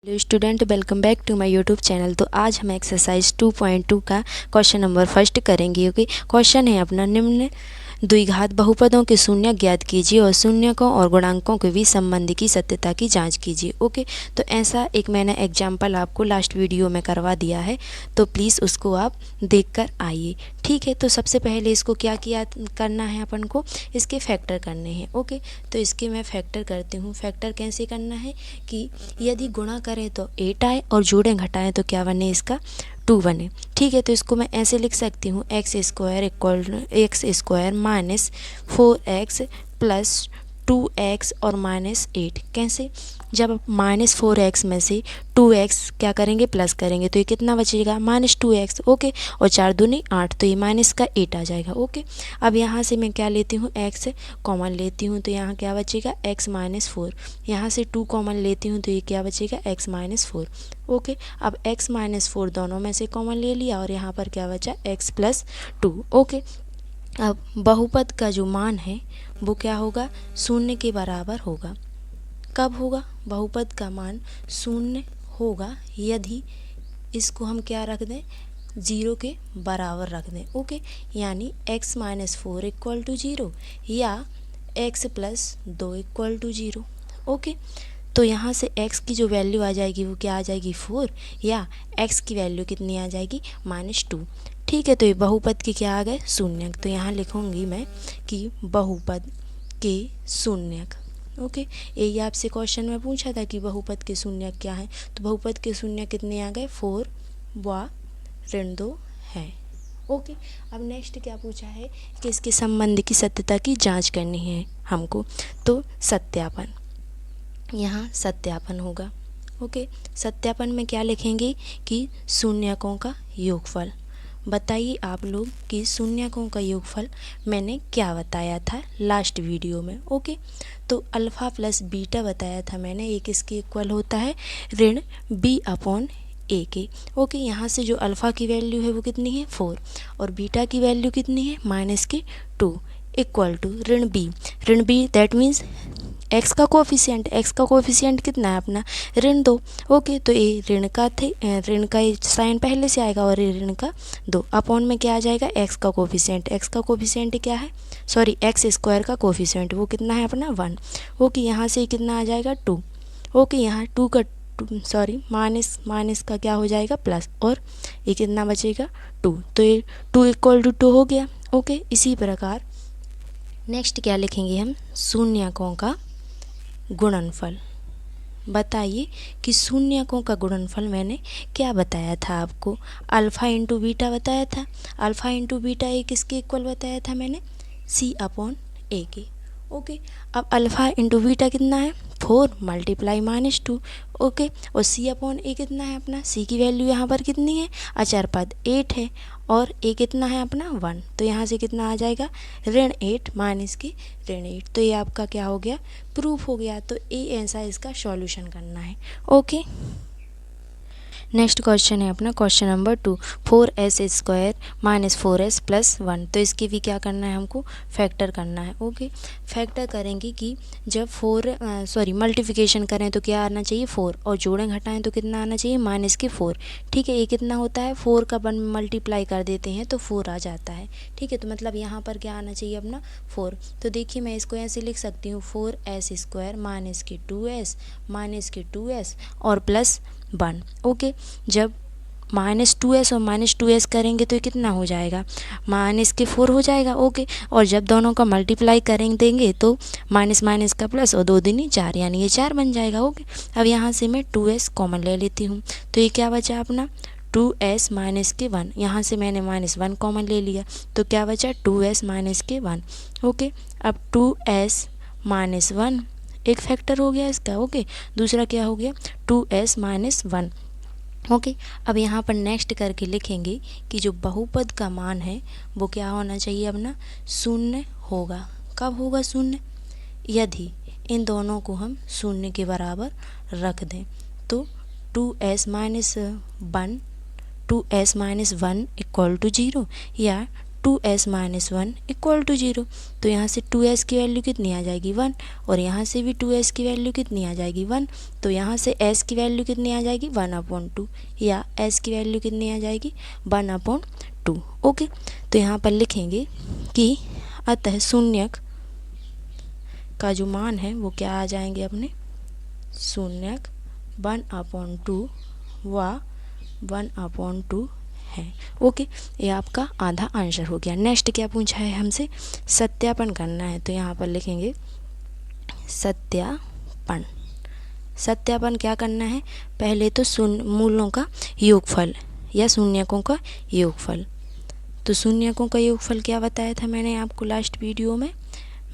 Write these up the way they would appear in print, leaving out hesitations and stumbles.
Hello student, welcome back to my YouTube channel. तो आज हम एक्सरसाइज 2.2 का क्वेश्चन नंबर फर्स्ट करेंगे। ओके, क्वेश्चन है अपना, निम्न द्विघात बहुपदों के शून्य ज्ञात कीजिए और शून्यकों और गुणांकों के बीच संबंध की सत्यता की जांच कीजिए। ओके, तो ऐसा एक मैंने एग्जाम्पल आपको लास्ट वीडियो में करवा दिया है, तो प्लीज़ उसको आप देखकर आइए। ठीक है, तो सबसे पहले इसको क्या किया करना है, अपन को इसके फैक्टर करने हैं। ओके, तो इसके मैं फैक्टर करती हूँ। फैक्टर कैसे करना है कि यदि गुणा करें तो 8 आए और जोड़ें घटाएं तो क्या बने, इसका 2 बने। ठीक है, तो इसको मैं ऐसे लिख सकती हूँ, x square minus 4x plus 2x और माइनस 8। कैसे? जब माइनस 4x में से 2x क्या करेंगे, प्लस करेंगे, तो ये कितना बचेगा, माइनस 2x। ओके, और 4 दूनी 8, तो ये माइनस का 8 आ जाएगा। ओके, अब यहाँ से मैं क्या लेती हूँ, x कॉमन लेती हूँ, तो यहाँ क्या बचेगा, x माइनस 4। यहाँ से 2 कॉमन लेती हूँ, तो ये क्या बचेगा, x माइनस 4। ओके, अब x माइनस 4 दोनों में से कॉमन ले लिया और यहाँ पर क्या बचा, x प्लस 2। ओके, अब बहुपद का जो मान है वो क्या होगा, शून्य के बराबर होगा। कब होगा, बहुपद का मान शून्य होगा यदि इसको हम क्या रख दें, 0 के बराबर रख दें। ओके, यानी x माइनस 4 इक्वल टू 0 या x plus 2 equal to 0। Okay, तो यहाँ से x की जो वैल्यू आ जाएगी वो क्या आ जाएगी, 4, या x की वैल्यू कितनी आ जाएगी, माइनस 2। ठीक है, तो ये बहुपद के क्या आ गए, शून्यक। तो यहाँ लिखूँगी मैं कि बहुपद के शून्यक। ओके, यही आपसे क्वेश्चन में पूछा था कि बहुपद के शून्यक क्या है, तो बहुपद के शून्यक कितने आ गए, 4 व ऋण 2 है। ओके, अब नेक्स्ट क्या पूछा है कि इसके संबंध की सत्यता की जांच करनी है हमको, तो सत्यापन, यहाँ सत्यापन होगा। ओके, सत्यापन में क्या लिखेंगे कि शून्यकों का योगफल। बताइए आप लोग कि शून्यकों का योगफल मैंने क्या बताया था लास्ट वीडियो में। ओके, तो अल्फ़ा प्लस बीटा बताया था मैंने, एक इसके इक्वल होता है ऋण b अपॉन a के। ओके, यहाँ से जो अल्फ़ा की वैल्यू है वो कितनी है, 4, और बीटा की वैल्यू कितनी है, माइनस के 2, इक्वल टू ऋण b दैट मीन्स x का कोफिशिएंट कितना है अपना, ऋण 2। ओके, तो ये ऋण का साइन पहले से आएगा और ये ऋण का 2 अपॉन में क्या आ जाएगा, x का कोफिशिएंट क्या है, सॉरी एक्स स्क्वायर का कोफिशिएंट वो कितना है अपना, 1। ओके, यहाँ से कितना आ जाएगा, 2। ओके, यहाँ 2 का माइनस का क्या हो जाएगा, प्लस, और ये कितना बचेगा, 2। तो ये 2 इक्वल टू 2 हो गया। ओके, इसी प्रकार नेक्स्ट क्या लिखेंगे हम, शून्यकों का गुणनफल। बताइए कि शून्यकों का गुणनफल मैंने क्या बताया था आपको, अल्फ़ा इंटू बीटा बताया था। अल्फ़ा इंटू बीटा एक किसके इक्वल बताया था मैंने, c अपॉन a के। ओके, अब अल्फ़ा इंटू बीटा कितना है, 4 मल्टीप्लाई माइनस 2। ओके, और c अपॉन a कितना है अपना, c की वैल्यू यहाँ पर कितनी है, अचर पद 8 है, और a कितना है अपना, 1। तो यहाँ से कितना आ जाएगा, ऋण 8 माइनस की ऋण 8। तो ये आपका क्या हो गया, प्रूफ हो गया। तो ये ऐसा इसका सॉल्यूशन करना है। ओके, नेक्स्ट क्वेश्चन है अपना question number 2, 4s square minus 4s plus 1। तो इसकी भी क्या करना है, हमको फैक्टर करना है। ओके, फैक्टर करेंगे कि जब मल्टीप्लिकेशन करें तो क्या आना चाहिए, 4, और जोड़ें घटाएं तो कितना आना चाहिए, माइनस के 4। ठीक है, ये कितना होता है, 4 का 1 मल्टीप्लाई कर देते हैं तो 4 आ जाता है। ठीक है, तो मतलब यहाँ पर क्या आना चाहिए अपना, 4। तो देखिए मैं इसको ऐसे लिख सकती हूँ, 4s स्क्वायर माइनस के 2s और प्लस 1। ओके, जब -2s और -2s करेंगे तो ये कितना हो जाएगा, माइनस के 4 हो जाएगा। ओके, और जब दोनों का मल्टीप्लाई करेंगे देंगे तो माइनस माइनस का प्लस, और 2 दूनी 4, यानी ये 4 बन जाएगा। ओके, अब यहाँ से मैं 2s कॉमन ले लेती हूँ, तो ये क्या बचा अपना, 2s माइनस के 1। यहाँ से मैंने -1 कॉमन ले लिया, तो क्या बचा, 2s माइनस के 1। ओके, अब 2s माइनस 1 एक फैक्टर हो गया इसका। ओके, दूसरा क्या हो गया, 2s माइनस 1। ओके, अब यहाँ पर नेक्स्ट करके लिखेंगे कि जो बहुपद का मान है वो क्या होना चाहिए अपना, शून्य होगा। कब होगा शून्य, यदि इन दोनों को हम शून्य के बराबर रख दें। तो 2s माइनस 1 इक्वल टू 0 या 2s माइनस 1 इक्वल टू 0। तो यहाँ से 2s की वैल्यू कितनी आ जाएगी 1, और यहाँ से भी 2s की वैल्यू कितनी आ जाएगी 1। तो यहाँ से s की वैल्यू कितनी आ जाएगी 1/2, या s की वैल्यू कितनी आ जाएगी 1/2। ओके, तो यहाँ पर लिखेंगे कि अतः शून्यक का जो मान है वो क्या आ जाएंगे अपने, शून्यक 1/2 व 1/2 है। ओके, ये आपका आधा आंसर हो गया। नेक्स्ट क्या पूछा है हमसे, सत्यापन करना है। तो यहाँ पर लिखेंगे सत्यापन। सत्यापन क्या करना है, पहले तो शून्य मूलों का योगफल या शून्यकों का योगफल। तो शून्यकों का योगफल क्या बताया था मैंने आपको लास्ट वीडियो में,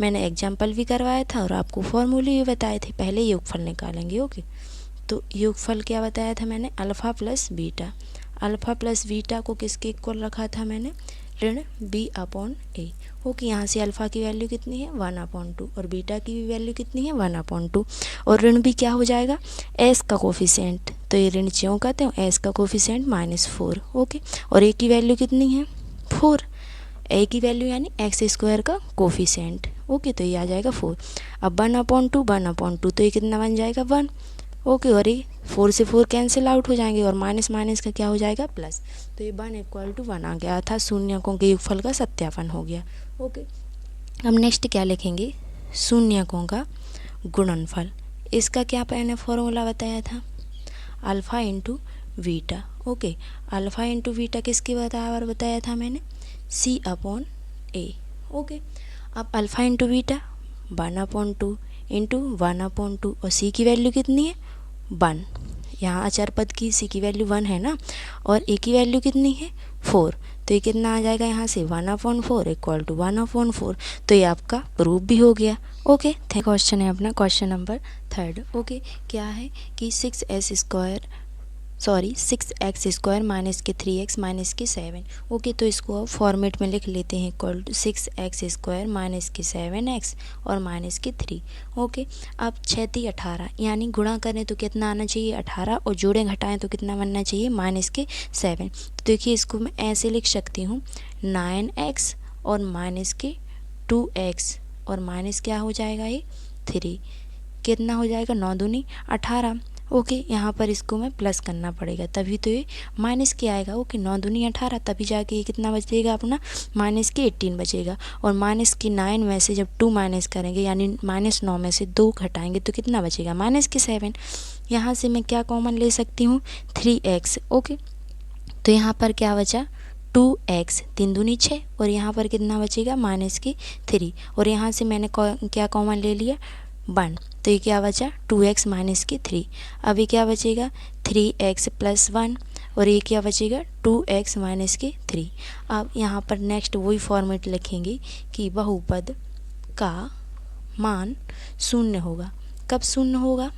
मैंने एग्जाम्पल भी करवाया था और आपको फॉर्मूले भी बताए थे। पहले योगफल निकालेंगे। ओके, तो योगफल क्या बताया था मैंने, alpha plus beta. Alpha plus beta को किसके इक्वल रखा था मैंने, ऋण b/a। ओके, यहाँ से अल्फ़ा की वैल्यू कितनी है 1/2 और बीटा की भी वैल्यू कितनी है 1/2, और ऋण भी क्या हो जाएगा s का कोफिशिएंट। तो ये ऋण क्यों कहते हैं, s का कोफिशिएंट -4। ओके, और a की वैल्यू कितनी है 4, a की वैल्यू यानी x² का कोफिशिएंट। ओके, तो ये आ जाएगा 4। अब 1/2 तो ये कितना बन जाएगा 1। ओके, और ये 4 से 4 कैंसिल आउट हो जाएंगे और माइनस माइनस का क्या हो जाएगा प्लस। तो ये 1 = 1 आ गया, अर्थात शून्यकों के योगफल का सत्यापन हो गया। ओके, अब नेक्स्ट क्या लिखेंगे, शून्यकों का गुणनफल। इसका क्या मैंने फॉर्मूला बताया था, alpha into beta. Okay, alpha into beta किसके बराबर बताया था मैंने, c/a। ओके, अब अल्फ़ा इंटू बीटा 1/2 इंटू 1/2 और c की वैल्यू कितनी है 1। यहाँ अचर पद की c की वैल्यू 1 है ना, और a की वैल्यू कितनी है 4। तो ये कितना आ जाएगा यहाँ से 1/4 इक्वल टू 1/4। तो ये आपका प्रूफ भी हो गया। ओके, क्वेश्चन है अपना क्वेश्चन नंबर 3। ओके, क्या है कि 6x² माइनस के 3x माइनस के 7। ओके, तो इसको अब फॉर्मेट में लिख लेते हैं, इक्वल टू 6x² माइनस के 7x और माइनस के 3। ओके, अब 6 × 18 यानी गुणा करें तो कितना आना चाहिए 18, और जोड़ें घटाएं तो कितना बनना चाहिए माइनस के 7। तो देखिए इसको मैं ऐसे लिख सकती हूँ 9x और माइनस के 2x और माइनस क्या हो जाएगा ये 3, कितना हो जाएगा 9 दूनी 18। ओके, यहाँ पर इसको मैं प्लस करना पड़ेगा तभी तो ये माइनस के आएगा। ओके, 9 दूनी 18, तभी जाके ये कितना बचेगा अपना माइनस के 18 बचेगा। और माइनस की 9 में से जब 2 माइनस करेंगे यानी -9 में से 2 घटाएंगे तो कितना बचेगा माइनस के 7। यहाँ से मैं क्या कॉमन ले सकती हूँ 3x। ओके, तो यहाँ पर क्या बचा 2x, 3 दूनी 6, और यहाँ पर कितना बचेगा माइनस की 3, और यहाँ से मैंने क्या कॉमन ले लिया 1। तो ये क्या बचा 2x माइनस की 3। अभी क्या बचेगा 3x प्लस 1, और ये क्या बचेगा 2x माइनस की 3। अब यहाँ पर नेक्स्ट वही फॉर्मेट लिखेंगे कि बहुपद का मान शून्य होगा। कब शून्य होगा,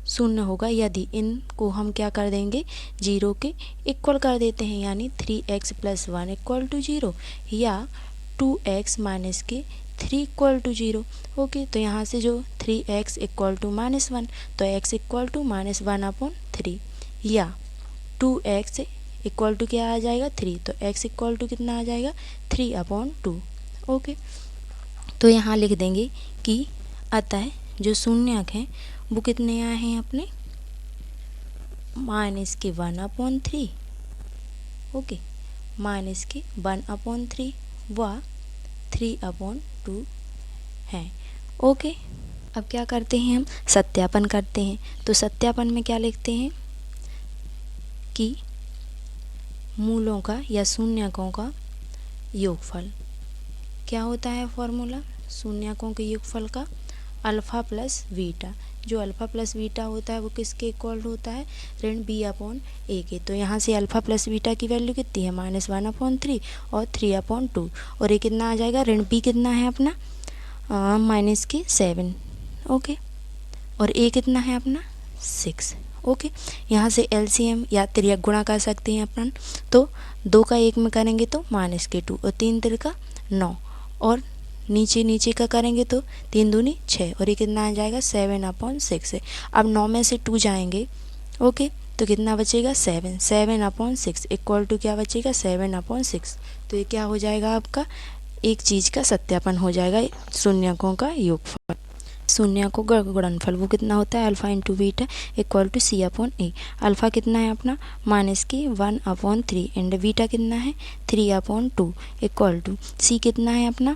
शून्य होगा यदि इनको हम क्या कर देंगे 0 के इक्वल कर देते हैं, यानी 3x प्लस 1 इक्वल टू 0 या 2x माइनस के 3 इक्वल टू 0। ओके, तो यहाँ से जो 3x इक्वल टू -1, तो x इक्वल टू -1/3, या 2x इक्वल टू क्या आ जाएगा 3, तो x इक्वल टू कितना आ जाएगा 3/2। ओके, तो यहाँ लिख देंगे कि अतः जो शून्यक हैं वो कितने आए हैं अपने -1/3। ओके, -1/3 व 3/2 हैं। ओके, अब क्या करते हैं हम सत्यापन करते हैं। तो सत्यापन में क्या लिखते हैं कि मूलों का या शून्यकों का योगफल क्या होता है, फॉर्मूला शून्यकों के योगफल का अल्फ़ा प्लस बीटा। जो अल्फ़ा प्लस बीटा होता है वो किसके इक्वल होता है ऋण b/a के। तो यहाँ से अल्फ़ा प्लस बीटा की वैल्यू कितनी है -1/3 और 3/2, और ये कितना आ जाएगा ऋण b कितना है अपना -7। ओके, और a कितना है अपना 6। ओके, यहाँ से LCM या त्रियक गुणा कर सकते हैं अपन। तो 2 का 1 में करेंगे तो -2 और 3 × 3 = 9, और नीचे का करेंगे तो 3 दूनी 6, और ये कितना आ जाएगा 7/6 है। अब 9 में से 2 जाएंगे। ओके, तो कितना बचेगा 7/6 इक्वल टू क्या बचेगा 7/6। तो ये क्या हो जाएगा आपका, एक चीज़ का सत्यापन हो जाएगा, शून्यकों का योगफल। शून्यकों का गुणनफल वो कितना होता है, alpha into beta equal to c upon a. Alpha कितना है अपना माइनस की 1/3 एंड बीटा कितना है 3/2 इक्वल टू सी कितना है अपना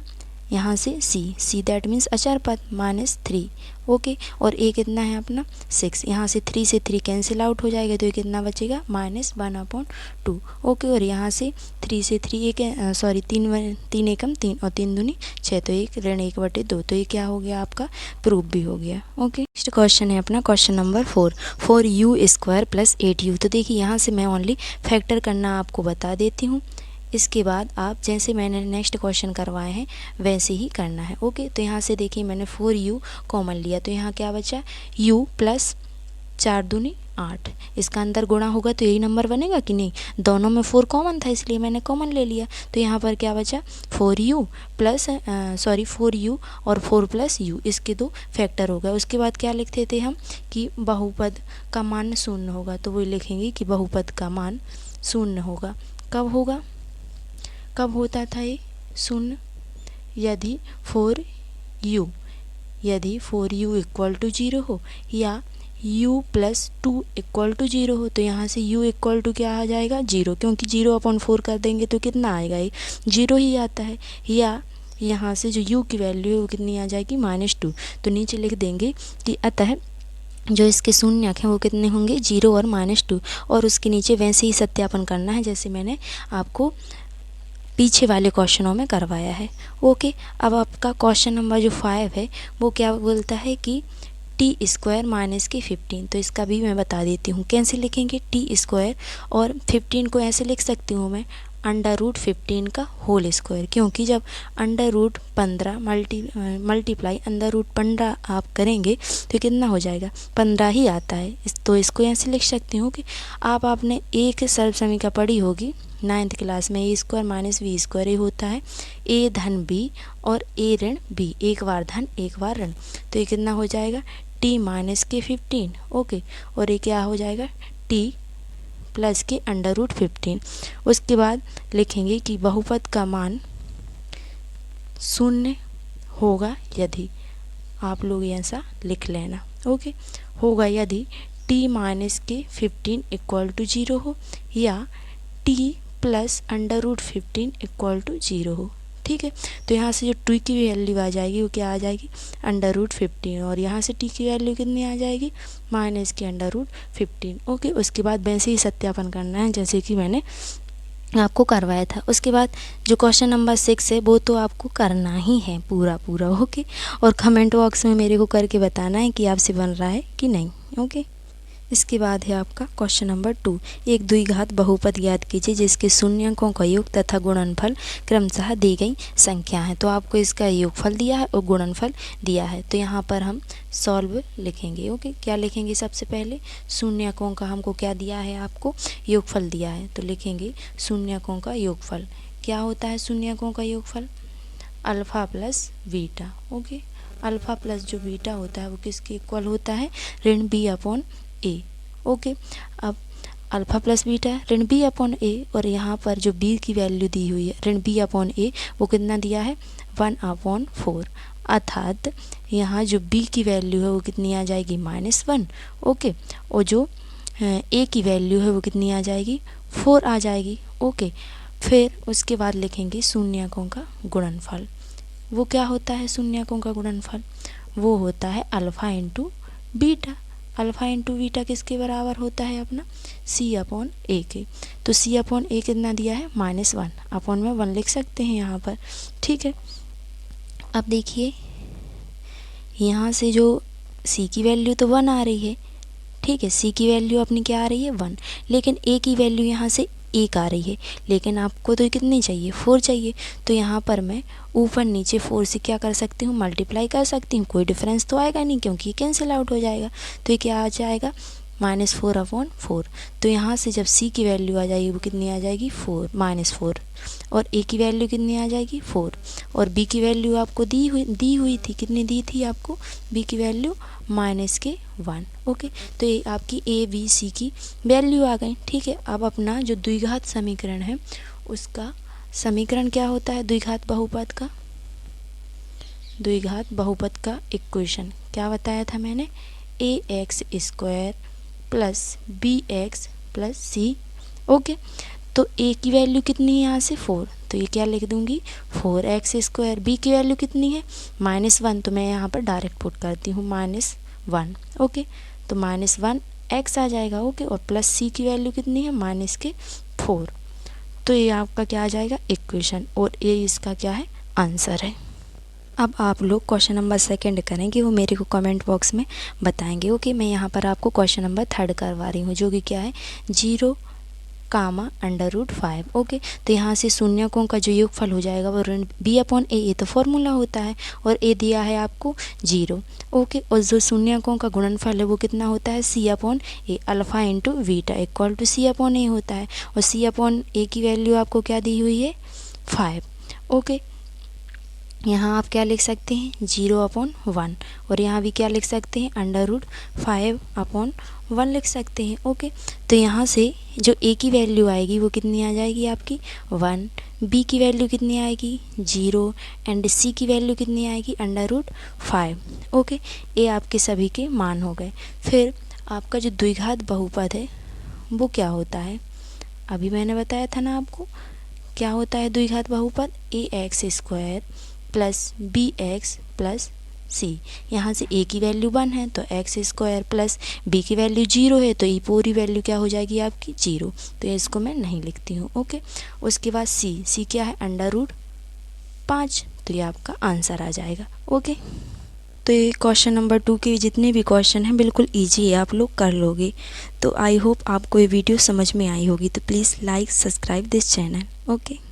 यहाँ से सी दैट मीन्स अचर पद -3 ओके। और ए कितना है अपना 6, यहाँ से 3 से 3 कैंसिल आउट हो जाएगा तो ये कितना बचेगा -1/2 ओके। और यहाँ से 3 से 3 एक सॉरी 3 एकम 3 और 3 दूनी 6 तो 1 ऋण 1/2 तो ये क्या हो गया आपका प्रूफ भी हो गया ओके। नेक्स्ट क्वेश्चन है अपना क्वेश्चन नंबर 4 + 8u। तो देखिए यहाँ से मैं ओनली फैक्टर करना आपको बता देती हूँ, इसके बाद आप जैसे मैंने नेक्स्ट क्वेश्चन करवाए हैं वैसे ही करना है ओके। तो यहाँ से देखिए मैंने 4u कॉमन लिया तो यहाँ क्या बचा u + 4 दूनी 8, इसका अंदर गुणा होगा तो यही नंबर बनेगा कि नहीं, दोनों में 4 कॉमन था इसलिए मैंने कॉमन ले लिया। तो यहाँ पर क्या बचा 4u और 4 + u, इसके 2 फैक्टर हो गए। उसके बाद क्या लिखते थे हम कि बहुपद का मान 0 होगा, तो वही लिखेंगे कि बहुपद का मान 0 होगा। कब होगा, कब होता था ये 0, यदि 4u = 0 हो या u + 2 = 0 हो। तो यहाँ से u = क्या आ जाएगा 0, क्योंकि 0/4 कर देंगे तो कितना आएगा ये 0 ही आता है। या यहाँ से जो u की वैल्यू है वो कितनी आ जाएगी -2। तो नीचे लिख देंगे कि अतः जो इसके शून्यक हैं वो कितने होंगे 0 और -2, और उसके नीचे वैसे ही सत्यापन करना है जैसे मैंने आपको पीछे वाले क्वेश्चनों में करवाया है ओके। अब आपका क्वेश्चन नंबर जो 5 है वो क्या बोलता है कि t² - 15। तो इसका भी मैं बता देती हूँ कैसे लिखेंगे t², और 15 को ऐसे लिख सकती हूँ मैं √15 का होल स्क्वायर, क्योंकि जब √15 मल्टीप्लाई √15 आप करेंगे तो कितना हो जाएगा 15 ही आता है। तो इसको ऐसे लिख सकती हूँ कि आपने एक सर्व समीकरण पढ़ी होगी 9th क्लास में, a² - b² होता है a धन b और a ऋण b, एक बार धन एक बार ऋण। तो ये कितना हो जाएगा t - 15 ओके, और ये क्या हो जाएगा t + के √15। उसके बाद लिखेंगे कि बहुपद का मान 0 होगा यदि, आप लोग ऐसा लिख लेना ओके, होगा यदि t - 15 = 0 हो या t + √15 = 0 हो ठीक है। तो यहाँ से जो t की वैल्यू आ जाएगी वो क्या आ जाएगी √15, और यहाँ से t की वैल्यू कितनी आ जाएगी -के √15 ओके। उसके बाद वैसे ही सत्यापन करना है जैसे कि मैंने आपको करवाया था। उसके बाद जो क्वेश्चन नंबर 6 है वो तो आपको करना ही है पूरा ओके, और कमेंट बॉक्स में मेरे को करके बताना है कि आपसे बन रहा है कि नहीं ओके। इसके बाद है आपका क्वेश्चन नंबर 2, एक द्विघात बहुपद ज्ञात कीजिए जिसके शून्यकों का योग तथा गुणनफल क्रमशः दी गई संख्या है। तो आपको इसका योगफल दिया है और गुणनफल दिया है, तो यहाँ पर हम सॉल्व लिखेंगे ओके। क्या लिखेंगे सबसे पहले, शून्यकों का हमको क्या दिया है, आपको योगफल दिया है, तो लिखेंगे शून्यकों का योगफल। क्या होता है शून्यकों का योगफल, alpha + beta okay. Alpha plus जो बीटा होता है वो किसके इक्वल होता है ऋण b/a ओके। अब अल्फ़ा + बीटा ऋण b/a, और यहाँ पर जो b की वैल्यू दी हुई है ऋण b/a वो कितना दिया है 1/4, अर्थात यहाँ जो b की वैल्यू है वो कितनी आ जाएगी -1 ओके, और जो a की वैल्यू है वो कितनी आ जाएगी 4 आ जाएगी ओके। फिर उसके बाद लिखेंगे शून्यकों का गुणनफल। वो क्या होता है शून्यकों का गुणनफल, वो होता है alpha into beta. Alpha into beta किसके बराबर होता है अपना c/a के। तो c/a कितना दिया है -1, अपॉन में 1 लिख सकते हैं यहाँ पर ठीक है। अब देखिए यहाँ से जो c की वैल्यू तो 1 आ रही है ठीक है, c की वैल्यू अपनी क्या आ रही है 1, लेकिन a की वैल्यू यहाँ से 1 आ रही है, लेकिन आपको तो कितनी चाहिए 4 चाहिए। तो यहाँ पर मैं ऊपर नीचे 4 से क्या कर सकती हूँ मल्टीप्लाई कर सकती हूँ, कोई डिफरेंस तो आएगा नहीं क्योंकि कैंसिल आउट हो जाएगा। तो ये क्या आ जाएगा -4/4। तो यहाँ से जब c की वैल्यू आ जाएगी वो कितनी आ जाएगी -4, और a की वैल्यू कितनी आ जाएगी 4, और b की वैल्यू आपको दी हुई थी, कितनी दी थी आपको b की वैल्यू -1 ओके। तो ये आपकी a b c की वैल्यू आ गई ठीक है। अब अपना जो द्विघात समीकरण है उसका समीकरण क्या होता है द्विघात बहुपद का? द्विघात बहुपद का इक्वेशन क्या बताया था मैंने? ax² plus bx plus c। Okay, तो a की वैल्यू कितनी है यहाँ से 4, तो ये क्या लिख दूंगी 4x²। b की वैल्यू कितनी है -1, तो मैं यहाँ पर डायरेक्ट पुट करती हूँ -1। ओके, तो -1 x आ जाएगा। ओके, और प्लस c की वैल्यू कितनी है -4। तो ये आपका क्या आ जाएगा इक्वेशन, और ये इसका क्या है आंसर है। अब आप लोग क्वेश्चन नंबर 2 करेंगे, वो मेरे को कमेंट बॉक्स में बताएंगे। ओके, मैं यहाँ पर आपको क्वेश्चन नंबर 3 करवा रही हूँ, जो कि क्या है 0, √5। ओके, तो यहाँ से शून्यकों का जो योगफल हो जाएगा वो b/a, ये तो फॉर्मूला होता है, और a दिया है आपको 0। ओके, और जो शून्यकों का गुणनफल है वो कितना होता है c/a, alpha into beta equal to c/a होता है, और c/a की वैल्यू आपको क्या दी हुई है 5। ओके, यहाँ आप क्या लिख सकते हैं 0/1, और यहाँ भी क्या लिख सकते हैं √5/1 लिख सकते हैं। ओके, तो यहाँ से जो a की वैल्यू आएगी वो कितनी आ जाएगी आपकी 1, b की वैल्यू कितनी आएगी 0, एंड c की वैल्यू कितनी आएगी √5। ओके, ये आपके सभी के मान हो गए। फिर आपका जो द्विघात बहुपद है वो क्या होता है, अभी मैंने बताया था ना आपको क्या होता है द्विघात बहुपद, ax² plus bx plus c। यहाँ से a की वैल्यू 1 है तो x² प्लस b की वैल्यू 0 है, तो ये पूरी वैल्यू क्या हो जाएगी आपकी 0, तो इसको मैं नहीं लिखती हूँ। ओके, उसके बाद c क्या है √5, तो ये आपका आंसर आ जाएगा। ओके, तो ये क्वेश्चन नंबर 2 के जितने भी क्वेश्चन हैं बिल्कुल ईजी है, आप लोग कर लोगे। तो आई होप आपको ये वीडियो समझ में आई होगी, तो please like subscribe this channel. Okay.